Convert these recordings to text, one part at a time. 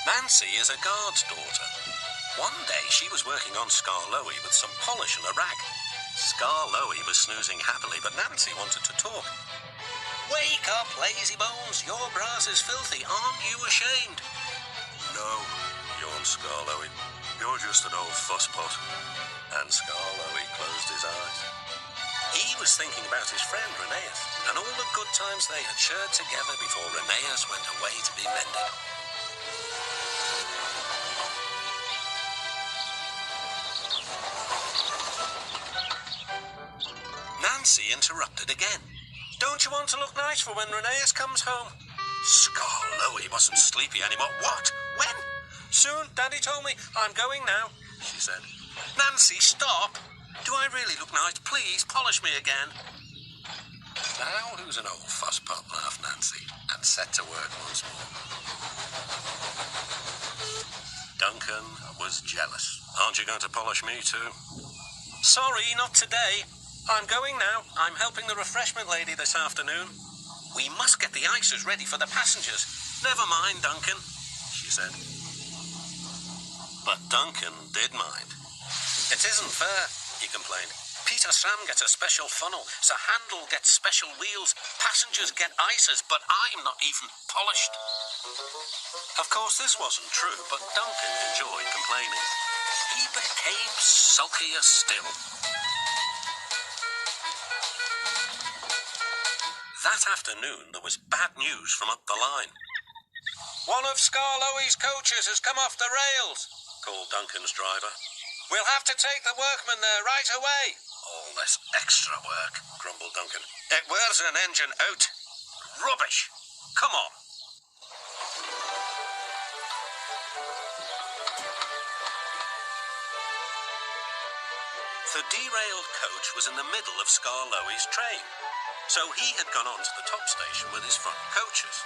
Nancy is a guard's daughter. One day she was working on Skarloey with some polish and a rag. Skarloey was snoozing happily, but Nancy wanted to talk. "Wake up, lazy bones. Your grass is filthy. Aren't you ashamed?" "No," yawned Skarloey. "You're just an old fusspot." And Skarloey closed his eyes. He was thinking about his friend Rheneas and all the good times they had shared together before Rheneas went away to be mended. Nancy interrupted again. "Don't you want to look nice for when Rheneas comes home?" Skarloey wasn't sleepy anymore. "What? When?" "Soon, Daddy told me. I'm going now," she said. "Nancy, stop. Do I really look nice? Please, polish me again." "Now who's an old fusspot?" laughed Nancy, and set to work once more. Duncan was jealous. "Aren't you going to polish me too?" "Sorry, not today. I'm going now. I'm helping the refreshment lady this afternoon. We must get the ices ready for the passengers." "Never mind, Duncan," she said. But Duncan did mind. "It isn't fair," he complained. "Peter Sam gets a special funnel, Sir Handel gets special wheels, passengers get ices, but I'm not even polished." Of course, this wasn't true, but Duncan enjoyed complaining. He became sulkier still. That afternoon, there was bad news from up the line. "One of Skarloey's coaches has come off the rails," called Duncan's driver. "We'll have to take the workmen there right away." "All this extra work," grumbled Duncan. "It wears an engine out. Rubbish. Come on." The derailed coach was in the middle of Skarloey's train, so he had gone on to the top station with his front coaches.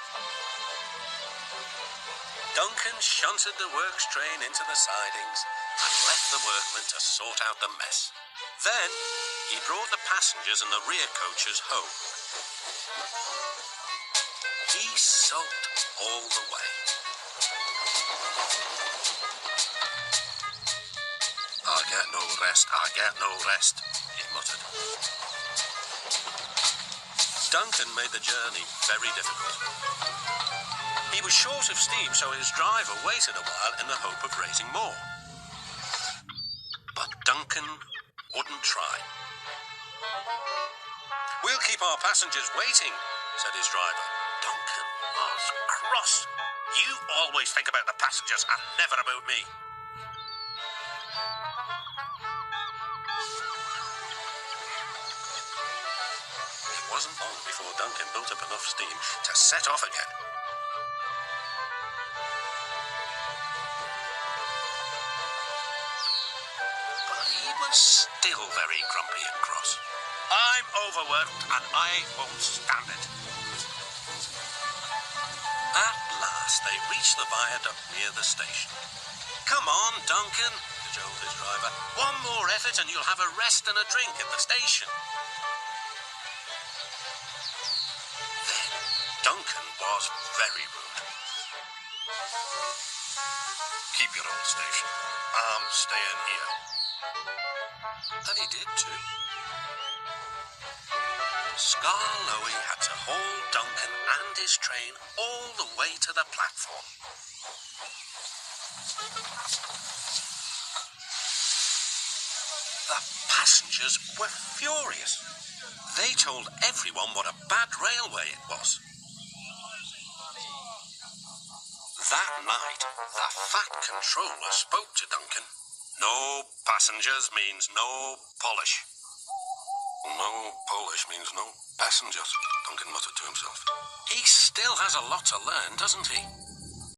Duncan shunted the works train into the sidings and left the workmen to sort out the mess. Then he brought the passengers and the rear coaches home. He sulked all the way. "I get no rest, I get no rest," he muttered. Duncan made the journey very difficult. He was short of steam, so his driver waited a while in the hope of raising more. But Duncan wouldn't try. "We'll keep our passengers waiting," said his driver. Duncan was cross. "You always think about the passengers and never about me." It wasn't long before Duncan built up enough steam to set off again. But he was still very grumpy and cross. "I'm overworked and I won't stand it." At last they reached the viaduct near the station. "Come on, Duncan," cajoled his driver. "One more effort and you'll have a rest and a drink at the station." Then Duncan was very rude. "Keep your old station. I'm staying here." And he did too. Skarloey had to haul Duncan and his train all the way to the platform. The passengers were furious. They told everyone what a bad railway it was. That night, the fat controller spoke to Duncan. "No passengers means no polish." "No polish means no passengers," Duncan muttered to himself. He still has a lot to learn, doesn't he?